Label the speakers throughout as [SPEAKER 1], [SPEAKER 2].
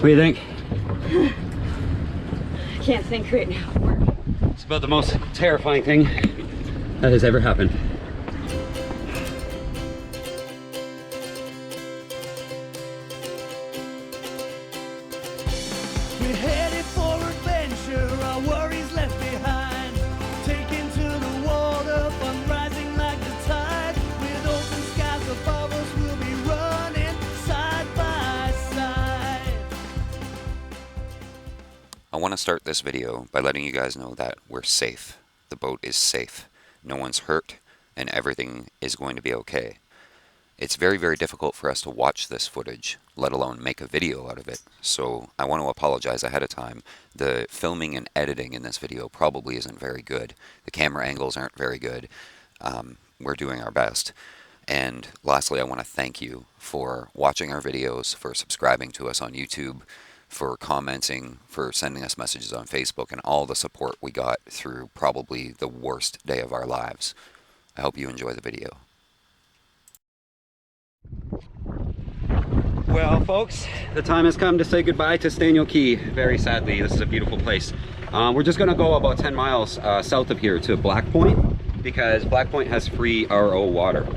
[SPEAKER 1] do you think?
[SPEAKER 2] I can't think right now.
[SPEAKER 1] It's about the most terrifying thing that has ever happened.
[SPEAKER 3] We're headed for adventure, our worries left behind. Taken to the water, fun rising like the tide. With open skies above us, we'll be running side by side.
[SPEAKER 4] I want to start this video by letting you guys know that we're safe. The boat is safe. No one's hurt, and everything is going to be okay. It's very, very difficult for us to watch this footage, let alone make a video out of it. So I want to apologize ahead of time. The filming and editing in this video probably isn't very good. The camera angles aren't very good. We're doing our best. And lastly, I want to thank you for watching our videos, for subscribing to us on YouTube, for commenting, for sending us messages on Facebook, and all the support we got through probably the worst day of our lives. I hope you enjoy the video.
[SPEAKER 1] Well, folks, the time has come to say goodbye to Staniel Key. Very sadly, this is a beautiful place. We're just gonna go about 10 miles south of here to Black Point, because Black Point has free RO water.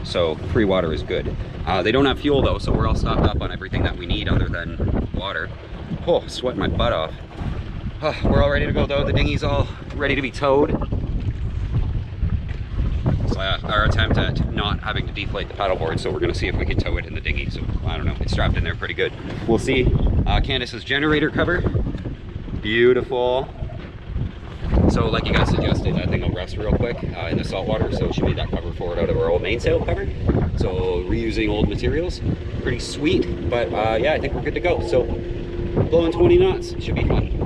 [SPEAKER 1] So free water is good. They don't have fuel though, so we're all stocked up on everything that we need other than water. Oh, sweating my butt off. We're all ready to go though. The dinghy's all ready to be towed. It's our attempt at not having to deflate the paddleboard, so we're going to see if we can tow it in the dinghy. So I don't know, it's strapped in there pretty good. We'll see. Candace's generator cover, beautiful. So like you guys suggested, that thing will rust real quick in the salt water, so she made that cover for it out of our old mainsail cover. So reusing old materials, pretty sweet. But yeah, I think we're good to go. So blowing 20 knots, should be fun.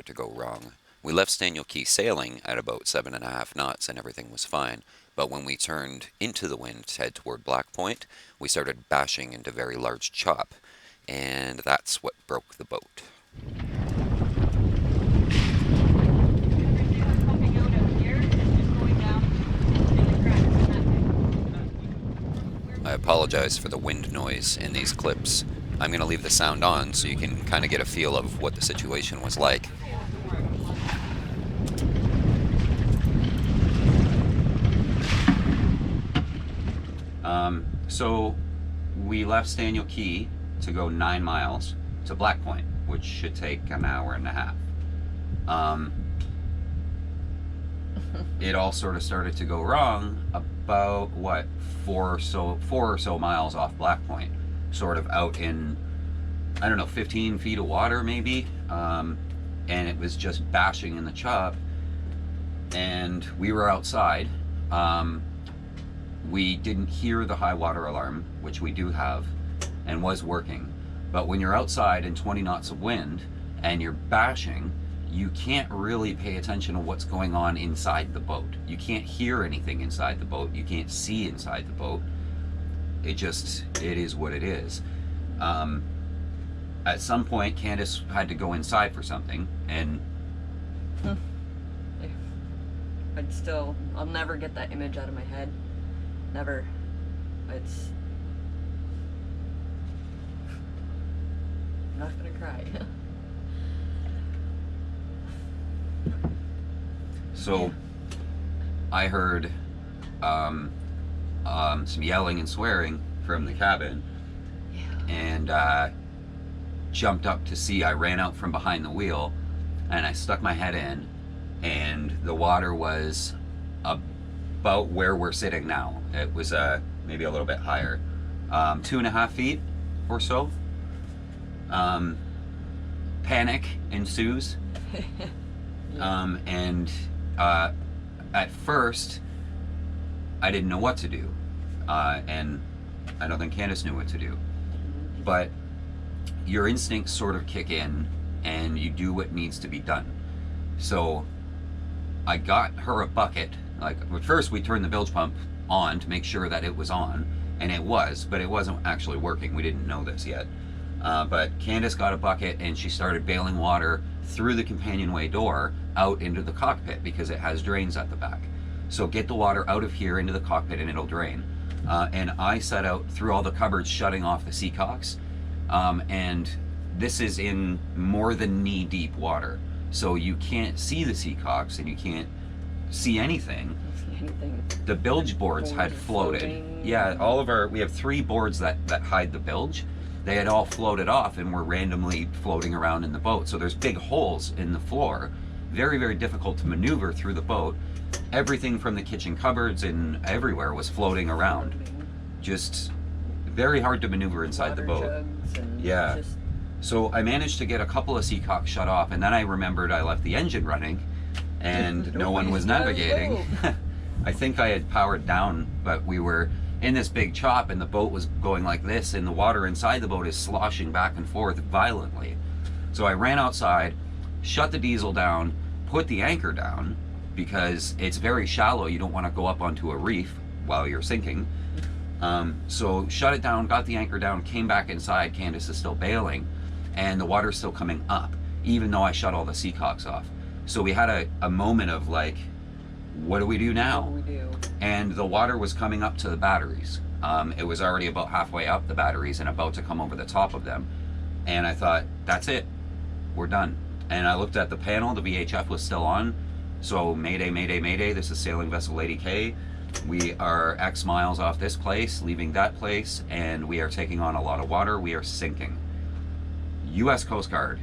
[SPEAKER 4] To go wrong. We left Staniel Key sailing at about 7.5 knots and everything was fine, but when we turned into the wind to head toward Black Point, we started bashing into very large chop, and that's what broke the boat. I apologize for the wind noise in these clips. I'm going to leave the sound on so you can kind of get a feel of what the situation was like. So we left Staniel Key to go 9 miles to Black Point, which should take an hour and a half. It all sort of started to go wrong about, what, 4 or so miles off Black Point, sort of out in, I don't know, 15 feet of water maybe, and it was just bashing in the chop, and we were outside. We didn't hear the high water alarm, which we do have, and was working, but when you're outside in 20 knots of wind and you're bashing, you can't really pay attention to what's going on inside the boat. You can't hear anything inside the boat. You can't see inside the boat. It is what it is. At some point, Candace had to go inside for something, and
[SPEAKER 2] I'll never get that image out of my head. Never. I'm not gonna cry.
[SPEAKER 4] so I heard some yelling and swearing from the cabin, and jumped up to see. I ran out from behind the wheel, and I stuck my head in, and the water was about where we're sitting now. It was maybe a little bit higher, 2.5 feet or so.
[SPEAKER 1] Panic ensues. And at first, I didn't know what to do. And I don't think Candace knew what to do. But your instincts sort of kick in and you do what needs to be done. So I got her a bucket. Like, at first we turned the bilge pump on to make sure that it was on, and it was, but it wasn't actually working. We didn't know this yet. But Candace got a bucket and she started bailing water through the companionway door out into the cockpit because it has drains at the back. So get the water out of here into the cockpit and it'll drain. And I set out through all the cupboards shutting off the seacocks. And this is in more than knee-deep water. So you can't see the seacocks and you can't see anything. The bilge boards had floated. Yeah, all of our, we have 3 boards that hide the bilge. They had all floated off and were randomly floating around in the boat. So there's big holes in the floor. Very, very difficult to maneuver through the boat. Everything from the kitchen cupboards and everywhere was floating around. Just very hard to maneuver inside the boat. Yeah. So I managed to get a couple of seacocks shut off, and then I remembered I left the engine running and no one was navigating. I think I had powered down, but we were in this big chop and the boat was going like this and the water inside the boat is sloshing back and forth violently. So I ran outside, shut the diesel down, put the anchor down because it's very shallow. You don't want to go up onto a reef while you're sinking. So shut it down, got the anchor down, came back inside. Candace is still bailing and the water's still coming up, even though I shut all the seacocks off. So we had a moment of like, what do we do now?
[SPEAKER 2] What do we do? And
[SPEAKER 1] the water was coming up to the batteries. It was already about halfway up the batteries and about to come over the top of them. And I thought, that's it, we're done. And I looked at the panel, the VHF was still on. So Mayday, Mayday, Mayday, this is sailing vessel Lady K. We are X miles off this place, leaving that place, and we are taking on a lot of water. We are sinking. US Coast Guard,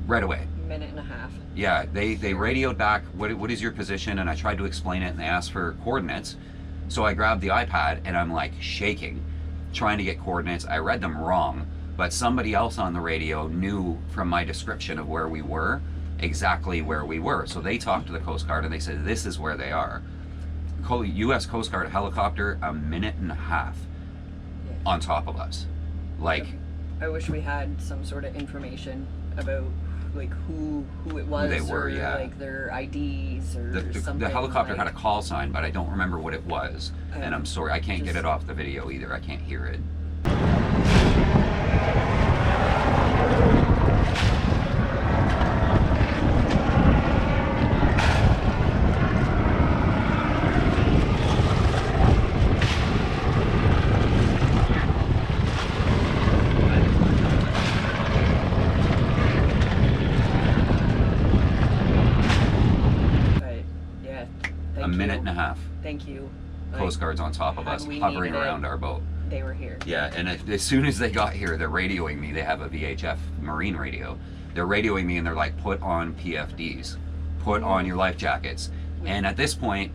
[SPEAKER 1] right away.
[SPEAKER 2] Minute and a half.
[SPEAKER 1] Yeah, they radioed back, what is your position? And I tried to explain it and they asked for coordinates. So I grabbed the iPad and I'm like shaking, trying to get coordinates. I read them wrong, but somebody else on the radio knew from my description of where we were, exactly where we were. So they talked to the Coast Guard and they said, this is where they are. US Coast Guard helicopter, a minute and a half on top of us. Like,
[SPEAKER 2] I wish we had some sort of information about like who it was,
[SPEAKER 1] they were,
[SPEAKER 2] or
[SPEAKER 1] yeah.
[SPEAKER 2] like their IDs or something.
[SPEAKER 1] The helicopter
[SPEAKER 2] like,
[SPEAKER 1] had a call sign, but I don't remember what it was. And I'm sorry, I can't get it off the video either. I can't hear it. A minute and a half.
[SPEAKER 2] Thank you.
[SPEAKER 1] Coast Guard's on top of us, hovering around our boat.
[SPEAKER 2] They were here.
[SPEAKER 1] Yeah, and as soon as they got here, they're radioing me. They have a VHF marine radio. They're radioing me and they're like, put on PFDs, put on your life jackets. And at this point,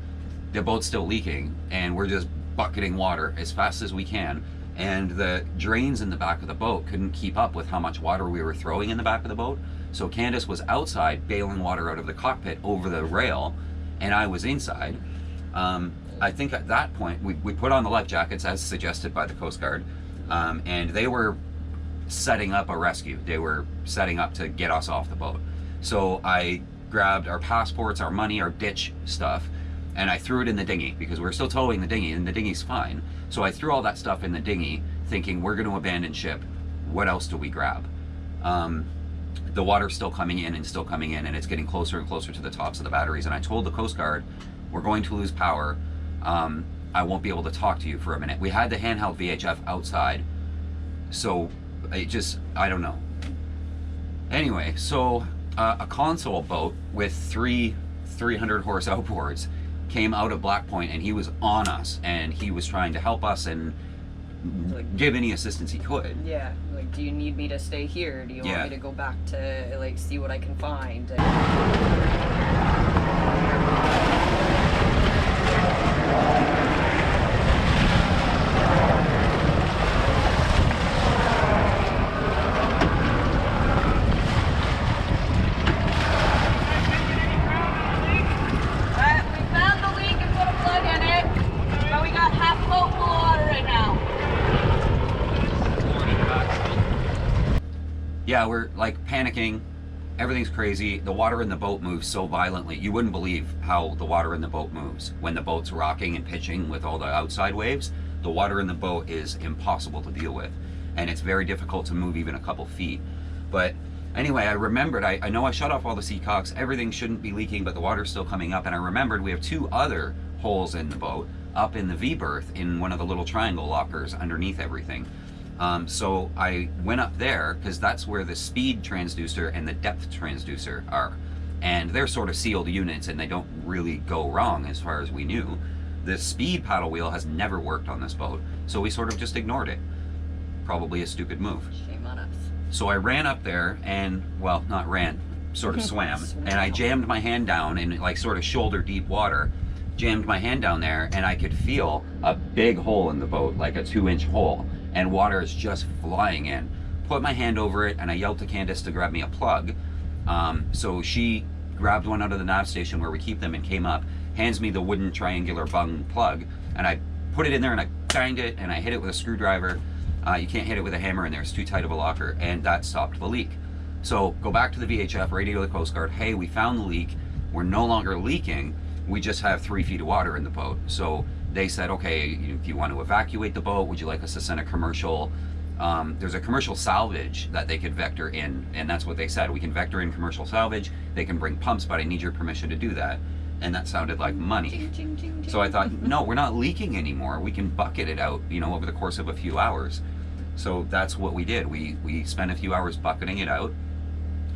[SPEAKER 1] the boat's still leaking and we're just bucketing water as fast as we can. And the drains in the back of the boat couldn't keep up with how much water we were throwing in the back of the boat. So Candace was outside bailing water out of the cockpit over the rail, and I was inside. I think at that point, we put on the life jackets as suggested by the Coast Guard, and they were setting up a rescue. They were setting up to get us off the boat. So I grabbed our passports, our money, our ditch stuff, and I threw it in the dinghy because we're still towing the dinghy and the dinghy's fine. So I threw all that stuff in the dinghy thinking we're going to abandon ship. What else do we grab? The water's still coming in and still coming in, and it's getting closer and closer to the tops of the batteries. And I told the Coast Guard, we're going to lose power. I won't be able to talk to you for a minute. We had the handheld VHF outside, so I don't know. Anyway, so a console boat with 300 horse outboards came out of Black Point, and he was on us, and he was trying to help us and give any assistance he could.
[SPEAKER 2] Yeah, like, do you need me to stay here? Do you want me to go back to, like, see what I can find?
[SPEAKER 1] Yeah, we're like panicking. Everything's crazy. The water in the boat moves so violently. You wouldn't believe how the water in the boat moves. When the boat's rocking and pitching with all the outside waves, the water in the boat is impossible to deal with. And it's very difficult to move even a couple feet. But anyway, I remembered, I know I shut off all the seacocks. Everything shouldn't be leaking, but the water's still coming up. And I remembered we have 2 other holes in the boat up in the V-berth in one of the little triangle lockers underneath everything. So I went up there because that's where the speed transducer and the depth transducer are. And they're sort of sealed units and they don't really go wrong as far as we knew. The speed paddle wheel has never worked on this boat, so we sort of just ignored it. Probably a stupid move.
[SPEAKER 2] Shame on us.
[SPEAKER 1] So I ran up there and, well, not ran, sort of swam. And I jammed my hand down in like sort of shoulder deep water, jammed my hand down there, and I could feel a big hole in the boat, like a 2-inch hole. And water is just flying in. Put my hand over it and I yelled to Candace to grab me a plug. So she grabbed one out of the nav station where we keep them and came up, hands me the wooden triangular bung plug, and I put it in there and I banged it and I hit it with a screwdriver. You can't hit it with a hammer in there, it's too tight of a locker, and that stopped the leak. So go back to the VHF, radio the Coast Guard, hey, we found the leak, we're no longer leaking, we just have 3 feet of water in the boat. So they said, okay, if you want to evacuate the boat, would you like us to send a commercial? There's a commercial salvage that they could vector in, and that's what they said. We can vector in commercial salvage, they can bring pumps, but I need your permission to do that. And that sounded like money.
[SPEAKER 2] Ching, ching, ching,
[SPEAKER 1] So I thought, no, we're not leaking anymore. We can bucket it out, you know, over the course of a few hours. So that's what we did. We spent a few hours bucketing it out,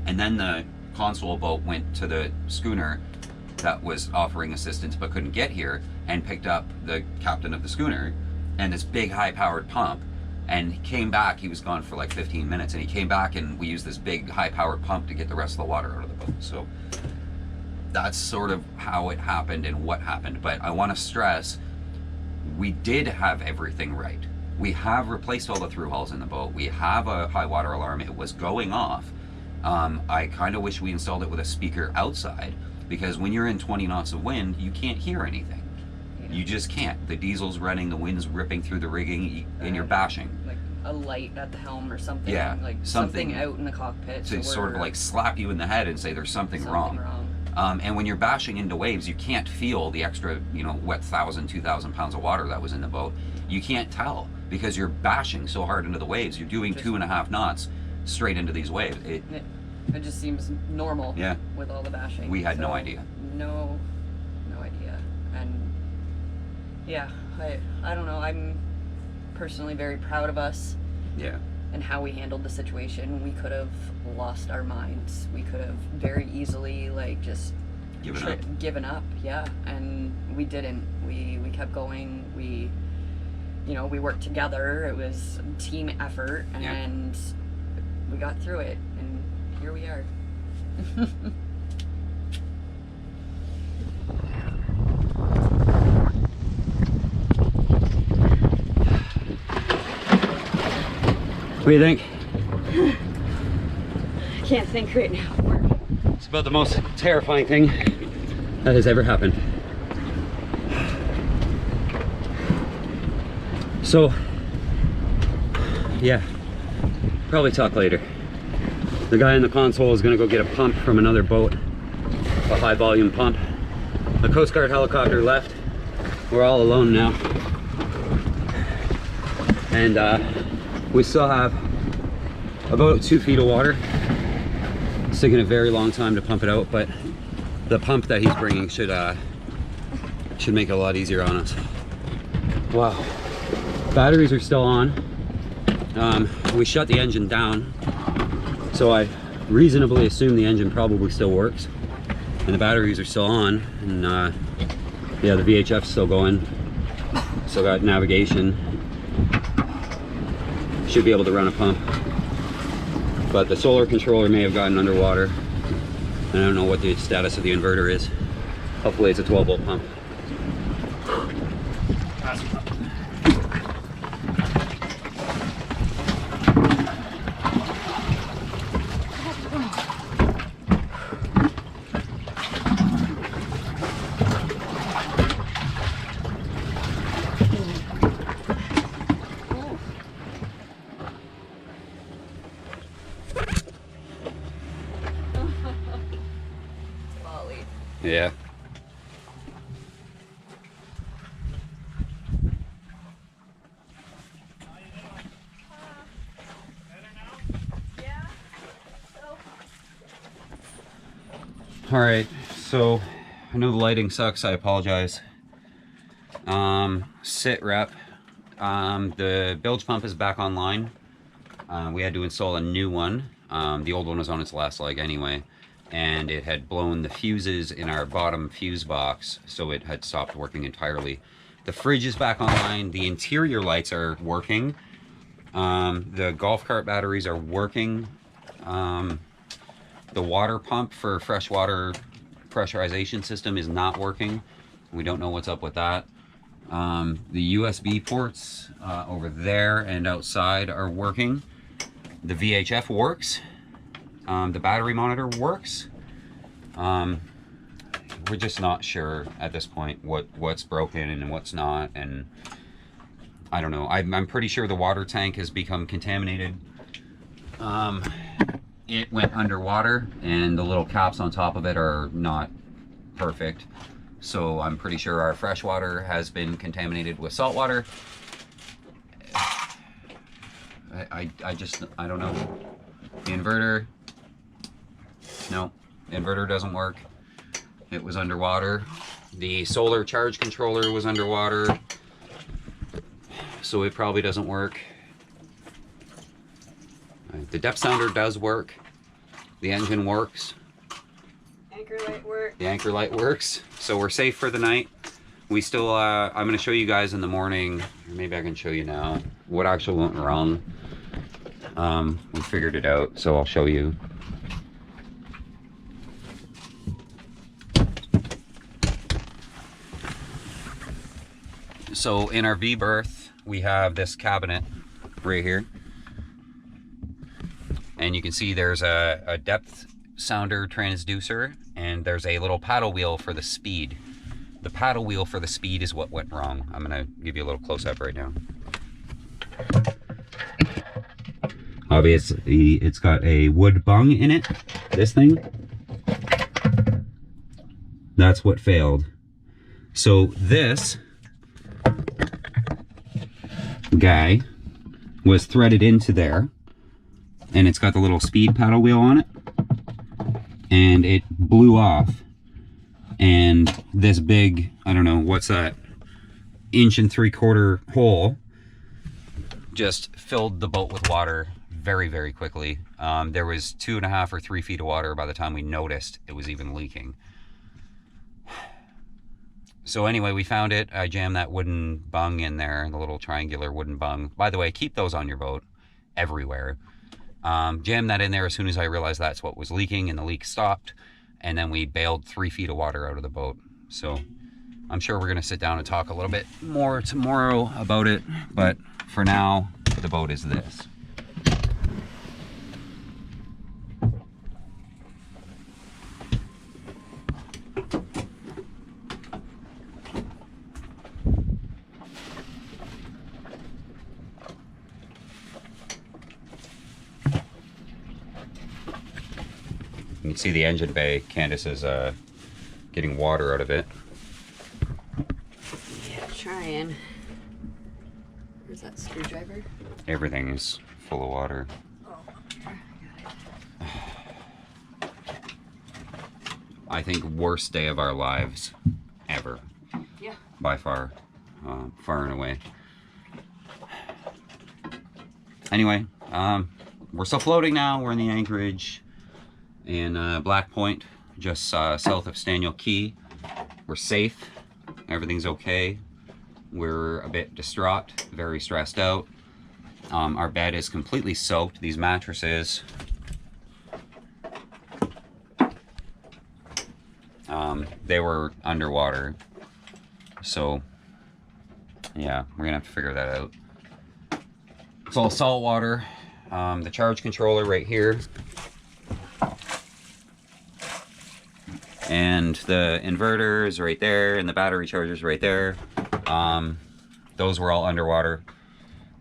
[SPEAKER 1] and then the console boat went to the schooner that was offering assistance but couldn't get here, and picked up the captain of the schooner and this big high-powered pump, and he came back. He was gone for like 15 minutes, and he came back and we used this big high-powered pump to get the rest of the water out of the boat. So that's sort of how it happened and what happened. But I want to stress, we did have everything right. We have replaced all the through hulls in the boat. We have a high water alarm. It was going off. I kind of wish we installed it with a speaker outside, because when you're in 20 knots of wind, you can't hear anything. You just can't. The diesel's running, the wind's ripping through the rigging, and you're bashing.
[SPEAKER 2] Like a light at the helm or something.
[SPEAKER 1] Yeah,
[SPEAKER 2] Like
[SPEAKER 1] something
[SPEAKER 2] out in the cockpit.
[SPEAKER 1] To
[SPEAKER 2] so
[SPEAKER 1] sort of like slap you in the head and say there's something wrong. And when you're bashing into waves, you can't feel the extra, you know, what 1,000, 2,000 pounds of water that was in the boat. You can't tell because you're bashing so hard into the waves. You're doing 2.5 knots straight into these waves.
[SPEAKER 2] It just seems normal.
[SPEAKER 1] Yeah.
[SPEAKER 2] With all the bashing.
[SPEAKER 1] We had no idea.
[SPEAKER 2] No idea. And yeah, I don't know. I'm personally very proud of us.
[SPEAKER 1] Yeah.
[SPEAKER 2] And how we handled the situation. We could have lost our minds. We could have very easily like just given up. Yeah, and we didn't. We kept going. We worked together. It was a team effort, and we got through it. And here we are.
[SPEAKER 1] What do you think?
[SPEAKER 2] I can't think right now.
[SPEAKER 1] It's about the most terrifying thing that has ever happened. So, yeah, probably talk later. The guy in the console is gonna go get a pump from another boat, a high volume pump. The Coast Guard helicopter left. We're all alone now. And we still have about 2 feet of water. It's taking a very long time to pump it out, but the pump that he's bringing should make it a lot easier on us. Wow. Batteries are still on. We shut the engine down, so I reasonably assume the engine probably still works. And the batteries are still on, and yeah, the VHF's still going. Still got navigation. Should be able to run a pump. But the solar controller may have gotten underwater. And I don't know what the status of the inverter is. Hopefully it's a 12-volt pump. Yeah. All right, so I know the lighting sucks. I apologize. Sit rep. The bilge pump is back online. We had to install a new one. The old one was on its last leg anyway, and it had blown the fuses in our bottom fuse box, so it had stopped working entirely. The fridge is back online. The interior lights are working. The golf cart batteries are working. The water pump for freshwater pressurization system is not working. We don't know what's up with that. The USB ports over there and outside are working. The VHF works. The battery monitor works. We're just not sure at this point what's broken and what's not, and I don't know. I'm pretty sure the water tank has become contaminated. It went underwater and the little caps on top of it are not perfect. So I'm pretty sure our fresh water has been contaminated with salt water. I don't know. The inverter, no, the inverter doesn't work. It was underwater. The solar charge controller was underwater, so it probably doesn't work. The depth sounder does work. The engine works.
[SPEAKER 2] Anchor light work.
[SPEAKER 1] The anchor light works. So we're safe for the night. We still, I'm going to show you guys in the morning, or maybe I can show you now, what actually went wrong. We figured it out, so I'll show you. So in our V-berth, we have this cabinet right here. And you can see there's a depth sounder transducer, and there's a little paddle wheel for the speed. The paddle wheel for the speed is what went wrong. I'm gonna give you a little close-up right now. Obviously, it's got a wood bung in it, this thing. That's what failed. So this guy was threaded into there, and it's got the little speed paddle wheel on it, and it blew off, and this big, I don't know, what's that, 1 3/4 inch hole just filled the boat with water very, very quickly. There was 2.5 or 3 feet of water by the time we noticed it was even leaking. So anyway, we found it. I jammed that wooden bung in there, the little triangular wooden bung. By the way, keep those on your boat everywhere. Jammed that in there as soon as I realized that's what was leaking, and the leak stopped. And then we bailed 3 feet of water out of the boat. So I'm sure we're gonna sit down and talk a little bit more tomorrow about it. But for now, the boat is this. You can see the engine bay. Candace is getting water out of it.
[SPEAKER 2] Yeah, trying. Where's that screwdriver?
[SPEAKER 1] Everything is full of water.
[SPEAKER 2] Oh, here. I got it.
[SPEAKER 1] I think worst day of our lives ever.
[SPEAKER 2] Yeah.
[SPEAKER 1] By far. Far and away. Anyway, we're still floating now. We're in the anchorage in Black Point, just south of Staniel Key. We're safe. Everything's okay. We're a bit distraught, very stressed out. Our bed is completely soaked. These mattresses, they were underwater. So, yeah, we're gonna have to figure that out. It's all salt water. The charge controller right here. And the inverter is right there, and the battery charger's right there. Those were all underwater.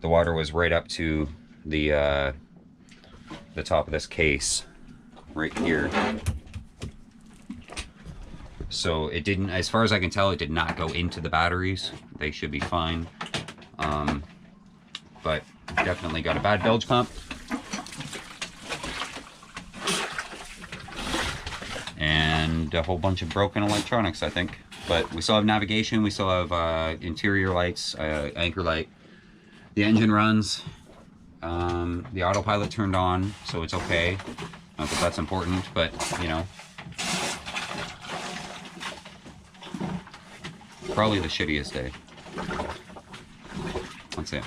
[SPEAKER 1] The water was right up to the top of this case right here. So it didn't, as far as I can tell, it did not go into the batteries. They should be fine. But definitely got a bad bilge pump. And a whole bunch of broken electronics, I think. But we still have navigation, we still have interior lights, anchor light. The engine runs. The autopilot turned on, so it's okay. Not that that's important, but you know. Probably the shittiest day. That's it.